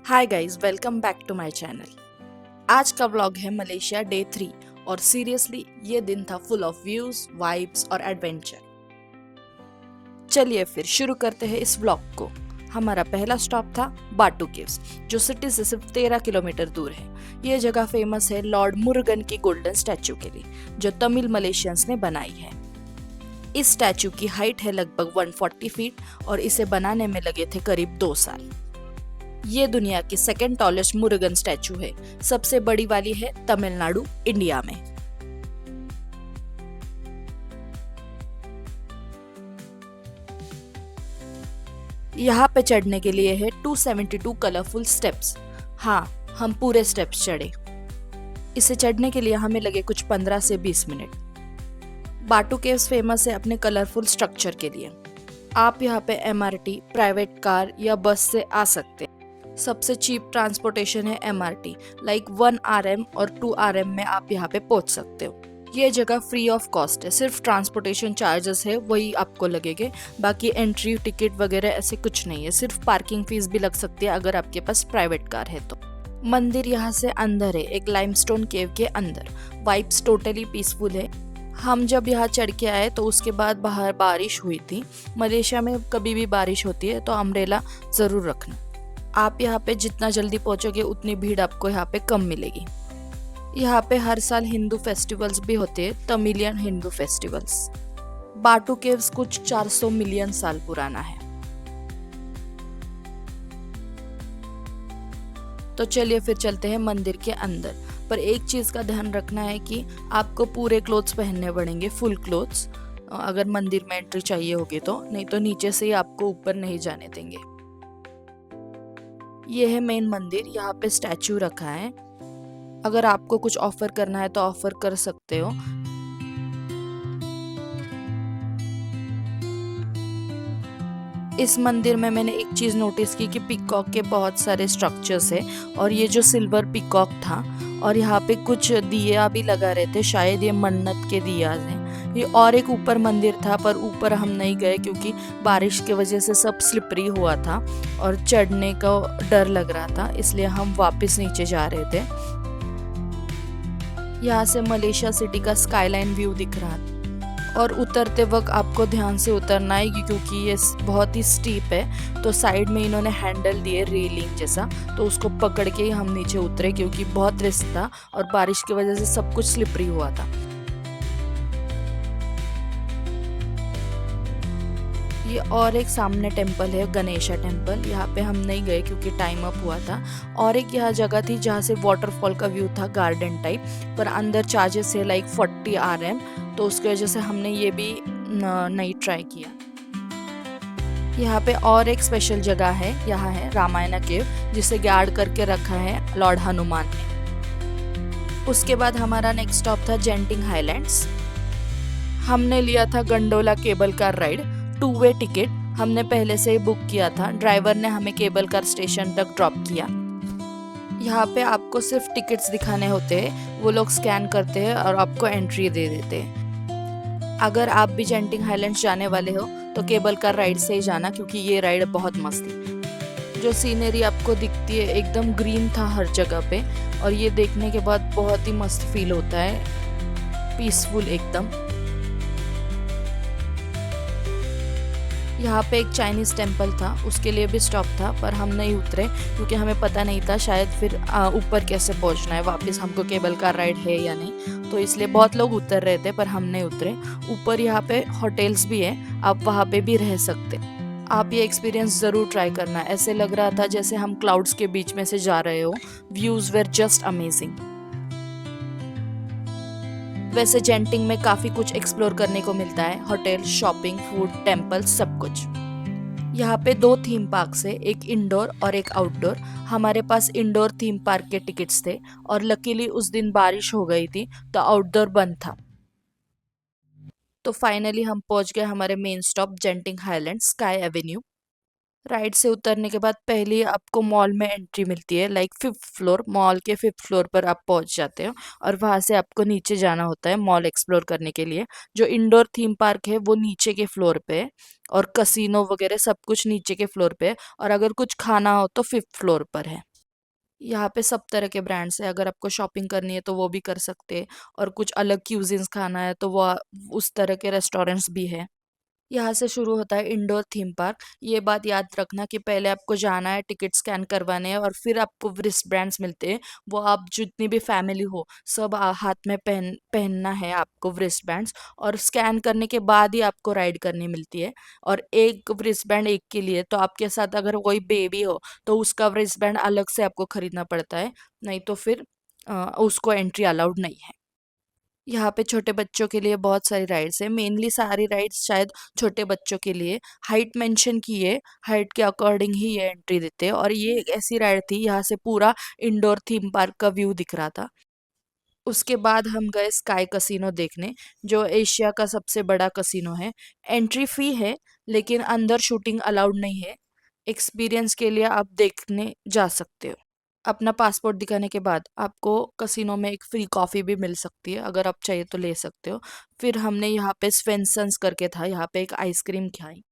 Hi guys, welcome back to my channel. आज का vlog है मलेशिया डे 3 और सीरियसली ये दिन था फुल ऑफ व्यूज, वाइब्स और एडवेंचर। चलिए फिर शुरू करते हैं इस व्लॉग को। हमारा पहला स्टॉप था बाटू केव्स, जो सिटी से सिर्फ 13 किलोमीटर दूर है। ये जगह फेमस है लॉर्ड मुरुगन की गोल्डन स्टैचू के लिए, जो तमिल मलेशियंस ने बनाई है। इस स्टैचू की हाइट है लगभग 140 फीट और इसे बनाने में लगे थे करीब 2 साल। ये दुनिया की सेकेंड टॉलेस्ट मुरुगन स्टैचू है। सबसे बड़ी वाली है तमिलनाडु, इंडिया में। यहाँ पे चढ़ने के लिए है 272 कलरफुल स्टेप्स। हाँ, हम पूरे स्टेप्स चढ़े। इसे चढ़ने के लिए हमें लगे कुछ 15 से 20 मिनट। बाटू केव्स फेमस है अपने कलरफुल स्ट्रक्चर के लिए। आप यहाँ पे एमआरटी, प्राइवेट कार या बस से आ सकते हैं। सबसे चीप ट्रांसपोर्टेशन है एमआरटी, लाइक 1 RM और 2 RM में आप यहाँ पे पहुंच सकते हो। ये जगह फ्री ऑफ कॉस्ट है, सिर्फ ट्रांसपोर्टेशन चार्जेस है वही आपको लगेंगे। बाकी एंट्री टिकट वगैरह ऐसे कुछ नहीं है, सिर्फ पार्किंग फीस भी लग सकती है अगर आपके पास प्राइवेट कार है तो। मंदिर यहाँ से अंदर है, एक लाइमस्टोन केव के अंदर। वाइब्स टोटली पीसफुल है। हम जब यहाँ चढ़ के आए तो उसके बाद बाहर बारिश हुई थी। मलेशिया में कभी भी बारिश होती है तो अम्ब्रेला ज़रूर रखना। आप यहाँ पे जितना जल्दी पहुँचोगे उतनी भीड़ आपको यहाँ पे कम मिलेगी। यहाँ पे हर साल हिंदू फेस्टिवल्स भी होते हैं, तमिलियन हिंदू फेस्टिवल्स। बाटू केव्स कुछ 400 मिलियन साल पुराना है। तो चलिए फिर चलते हैं मंदिर के अंदर। पर एक चीज़ का ध्यान रखना है कि आपको पूरे क्लोथ्स पहनने पड़ेंगे, फुल क्लोथ्स, अगर मंदिर में एंट्री चाहिए होगी तो। नहीं तो नीचे से ही आपको ऊपर नहीं जाने देंगे। ये है मेन मंदिर, यहाँ पे स्टैचू रखा है। अगर आपको कुछ ऑफर करना है तो ऑफर कर सकते हो। इस मंदिर में मैंने एक चीज़ नोटिस की कि पीकॉक के बहुत सारे स्ट्रक्चर्स है और ये जो सिल्वर पीकॉक था, और यहाँ पे कुछ दिया भी लगा रहे थे, शायद ये मन्नत के दिया हैं। ये और एक ऊपर मंदिर था पर ऊपर हम नहीं गए क्योंकि बारिश की वजह से सब स्लिपरी हुआ था और चढ़ने का डर लग रहा था, इसलिए हम वापस नीचे जा रहे थे। यहाँ से मलेशिया सिटी का स्काईलाइन व्यू दिख रहा था। और उतरते वक्त आपको ध्यान से उतरना है क्योंकि ये बहुत ही स्टीप है, तो साइड में इन्होंने हैंडल दिए रेलिंग जैसा, तो उसको पकड़ के ही हम नीचे उतरे क्योंकि बहुत रिस्क था और बारिश की वजह से सब कुछ स्लिपरी हुआ था। ये और एक सामने टेम्पल है, गणेशा टेम्पल। यहाँ पे हम नहीं गए क्योंकि टाइम अप हुआ था। और एक यहाँ जगह थी जहाँ से वाटरफॉल का व्यू था, गार्डन टाइप, पर अंदर चार्जेस है लाइक 40 RM, तो उसकी वजह से हमने ये भी नहीं ट्राई किया। यहाँ पे और एक स्पेशल जगह है, यहाँ है रामायणा केव, जिसे गार्ड करके रखा है लॉर्ड हनुमान ने। उसके बाद हमारा नेक्स्ट स्टॉप था जेंटिंग हाईलैंड्स। हमने लिया था gondola cable car ride, two way ticket हमने पहले से ही बुक किया था। ड्राइवर ने हमें केबल कार स्टेशन तक ड्रॉप किया। यहाँ पे आपको सिर्फ टिकट्स दिखाने होते हैं, वो लोग स्कैन करते हैं और आपको एंट्री दे देते हैं। अगर आप भी जेंटिंग हाईलैंड्स जाने वाले हो तो केबल कार राइड से ही जाना क्योंकि ये राइड बहुत मस्त थी। जो सीनरी आपको दिखती है एकदम ग्रीन था हर जगह पे, और ये देखने के बाद बहुत ही मस्त फील होता है, पीसफुल एकदम। यहाँ पे एक चाइनीज टेम्पल था, उसके लिए भी स्टॉप था पर हम नहीं उतरे क्योंकि हमें पता नहीं था शायद फिर ऊपर कैसे पहुँचना है, वापस हमको केबल कार राइड है या नहीं, तो इसलिए बहुत लोग उतर रहे थे पर हम नहीं उतरे। ऊपर यहाँ पे होटल्स भी है, आप वहाँ पे भी रह सकते। आप ये एक्सपीरियंस ज़रूर ट्राई करना। ऐसे लग रहा था जैसे हम क्लाउड्स के बीच में से जा रहे हो। Views where just amazing. वैसे जेंटिंग में काफ़ी कुछ एक्सप्लोर करने को मिलता है, होटल, शॉपिंग, फूड, टेम्पल, सब कुछ। यहाँ पे 2 थीम पार्क्स है, एक इंडोर और एक आउटडोर। हमारे पास इंडोर थीम पार्क के टिकट्स थे और लकीली उस दिन बारिश हो गई थी तो आउटडोर बंद था। तो फाइनली हम पहुंच गए हमारे main stop जेंटिंग highland sky Avenue. Ride से उतरने के बाद पहले आपको मॉल में एंट्री मिलती है, लाइक 5th फ्लोर। मॉल के 5th फ्लोर पर आप पहुंच जाते हो और वहां से आपको नीचे जाना होता है मॉल एक्सप्लोर करने के लिए। जो इंडोर थीम पार्क है वो नीचे के फ्लोर पे है और कसिनो वगैरह सब कुछ नीचे के फ्लोर पे है, और अगर कुछ खाना हो तो 5th फ्लोर पर है। यहाँ पे सब तरह के ब्रांड्स हैं, अगर आपको शॉपिंग करनी है तो वो भी कर सकते हैं, और कुछ अलग क्यूजिन्स खाना है तो वो उस तरह के रेस्टोरेंट्स भी है। यहाँ से शुरू होता है इंडोर थीम पार्क। ये बात याद रखना कि पहले आपको जाना है, टिकट स्कैन करवाने हैं, और फिर आपको रिस्ट बैंड्स मिलते हैं। वो आप जितनी भी फैमिली हो, सब हाथ में पहनना है आपको रिस्ट बैंड्स, और स्कैन करने के बाद ही आपको राइड करनी मिलती है। और एक रिस्ट बैंड एक के लिए, तो आपके साथ अगर कोई बेबी हो तो उसका रिस्ट बैंड अलग से आपको खरीदना पड़ता है, नहीं तो फिर उसको एंट्री अलाउड नहीं है। यहाँ पे छोटे बच्चों के लिए बहुत सारी राइड्स है, मेनली सारी राइड्स शायद छोटे बच्चों के लिए। हाइट मेंशन की है, हाइट के अकॉर्डिंग ही ये एंट्री देते हैं, और ये एक ऐसी राइड थी, यहाँ से पूरा इंडोर थीम पार्क का व्यू दिख रहा था। उसके बाद हम गए स्काई कसिनो देखने, जो एशिया का सबसे बड़ा कसिनो है। एंट्री फी है, लेकिन अंदर शूटिंग अलाउड नहीं है। एक्सपीरियंस के लिए आप देखने जा सकते हो। अपना पासपोर्ट दिखाने के बाद आपको कसिनो में एक फ्री कॉफ़ी भी मिल सकती है, अगर आप चाहिए तो ले सकते हो। फिर हमने यहाँ पे स्वेंसन्स करके था, यहाँ पे एक आइसक्रीम खाई।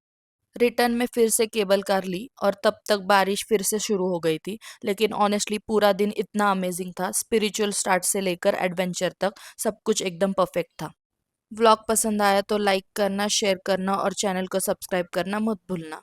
रिटर्न में फिर से केबल कार ली, और तब तक बारिश फिर से शुरू हो गई थी। लेकिन ऑनेस्टली पूरा दिन इतना अमेजिंग था, स्पिरिचुअल स्टार्ट से लेकर एडवेंचर तक सब कुछ एकदम परफेक्ट था। व्लॉग पसंद आया तो लाइक करना, शेयर करना और चैनल को सब्सक्राइब करना मत भूलना।